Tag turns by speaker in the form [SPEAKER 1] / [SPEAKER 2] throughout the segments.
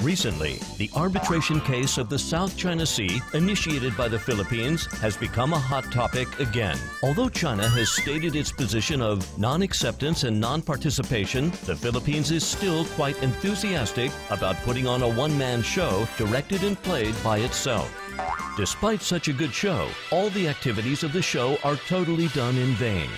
[SPEAKER 1] Recently, the arbitration case of the South China Sea, initiated by the Philippines, has become a hot topic again. Although China has stated its position of non-acceptance and non-participation, the Philippines is still quite enthusiastic about putting on a one-man show directed and played by itself. Despite such a good show, all the activities of the show are totally done in vain.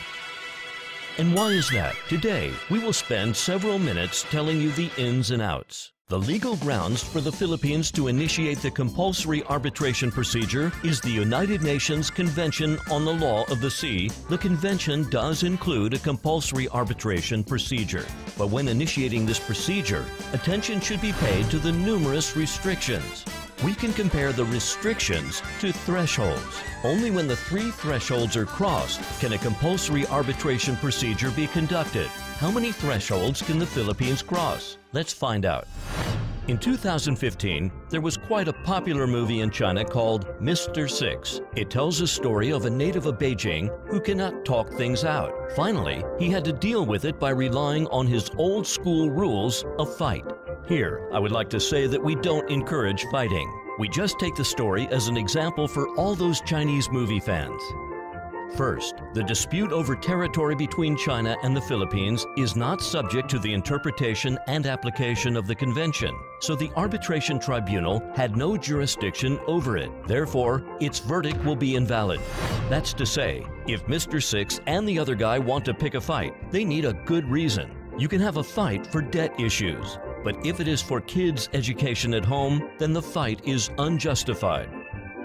[SPEAKER 1] And why is that? Today, we will spend several minutes telling you the ins and outs. The legal grounds for the Philippines to initiate the compulsory arbitration procedure is the United Nations Convention on the Law of the Sea. The convention does include a compulsory arbitration procedure. But when initiating this procedure, attention should be paid to the numerous restrictions. We can compare the restrictions to thresholds. Only when the three thresholds are crossed can a compulsory arbitration procedure be conducted. How many thresholds can the Philippines cross? Let's find out. In 2015, there was quite a popular movie in China called Mr. Six. It tells a story of a native of Beijing who cannot talk things out. Finally, he had to deal with it by relying on his old school rules of fight. Here, I would like to say that we don't encourage fighting. We just take the story as an example for all those Chinese movie fans. First, the dispute over territory between China and the Philippines is not subject to the interpretation and application of the convention, so the arbitration tribunal had no jurisdiction over it. Therefore, its verdict will be invalid. That's to say, if Mr. Six and the other guy want to pick a fight, they need a good reason. You can have a fight for debt issues, but if it is for kids' education at home, then the fight is unjustified.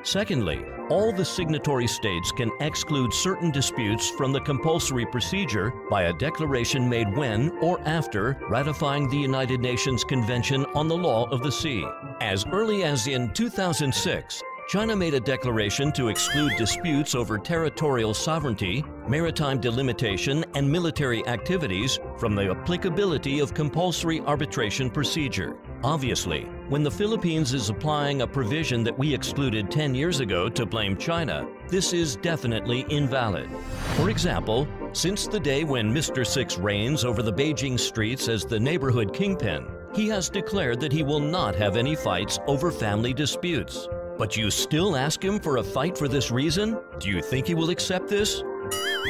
[SPEAKER 1] Secondly, all the signatory states can exclude certain disputes from the compulsory procedure by a declaration made when or after ratifying the United Nations Convention on the Law of the Sea. As early as in 2006, China made a declaration to exclude disputes over territorial sovereignty, maritime delimitation, and military activities from the applicability of compulsory arbitration procedure. Obviously, when the Philippines is applying a provision that we excluded 10 years ago to blame China, this is definitely invalid. For example, since the day when Mr. Six reigns over the Beijing streets as the neighborhood kingpin, he has declared that he will not have any fights over family disputes. But you still ask him for a fight for this reason? Do you think he will accept this?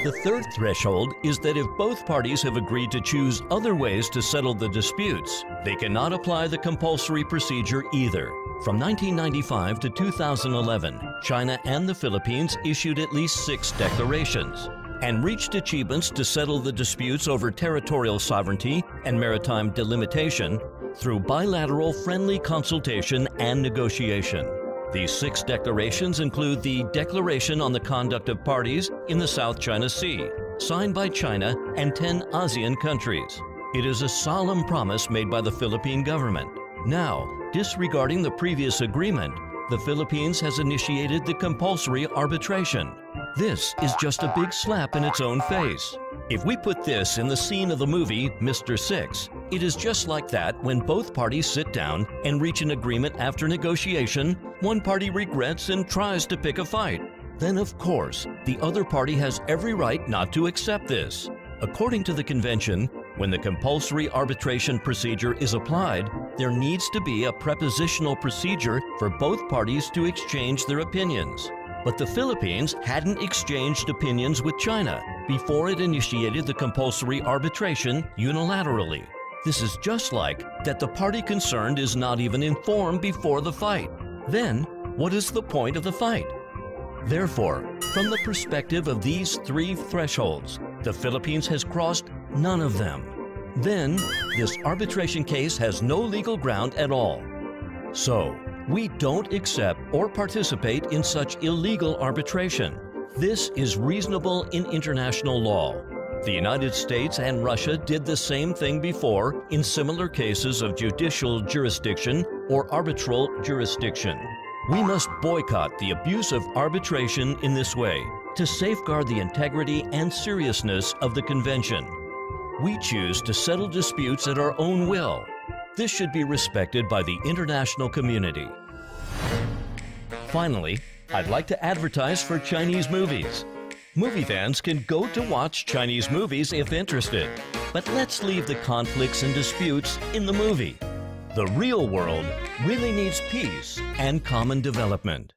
[SPEAKER 1] The third threshold is that if both parties have agreed to choose other ways to settle the disputes, they cannot apply the compulsory procedure either. From 1995 to 2011, China and the Philippines issued at least 6 declarations and reached achievements to settle the disputes over territorial sovereignty and maritime delimitation through bilateral friendly consultation and negotiation. These 6 declarations include the Declaration on the Conduct of Parties in the South China Sea, signed by China and 10 ASEAN countries. It is a solemn promise made by the Philippine government. Now, disregarding the previous agreement, the Philippines has initiated the compulsory arbitration. This is just a big slap in its own face. If we put this in the scene of the movie Mr. Six, it is just like that when both parties sit down and reach an agreement after negotiation, one party regrets and tries to pick a fight. Then, of course, the other party has every right not to accept this. According to the convention, when the compulsory arbitration procedure is applied, there needs to be a prepositional procedure for both parties to exchange their opinions. But the Philippines hadn't exchanged opinions with China before it initiated the compulsory arbitration unilaterally. This is just like that the party concerned is not even informed before the fight. Then, what is the point of the fight? Therefore, from the perspective of these 3 thresholds, the Philippines has crossed none of them. Then, this arbitration case has no legal ground at all. So, we don't accept or participate in such illegal arbitration. This is reasonable in international law. The United States and Russia did the same thing before in similar cases of judicial jurisdiction or arbitral jurisdiction. We must boycott the abuse of arbitration in this way to safeguard the integrity and seriousness of the convention. We choose to settle disputes at our own will. This should be respected by the international community. Finally, I'd like to advertise for Chinese movies. Movie fans can go to watch Chinese movies if interested, but let's leave the conflicts and disputes in the movie. The real world really needs peace and common development.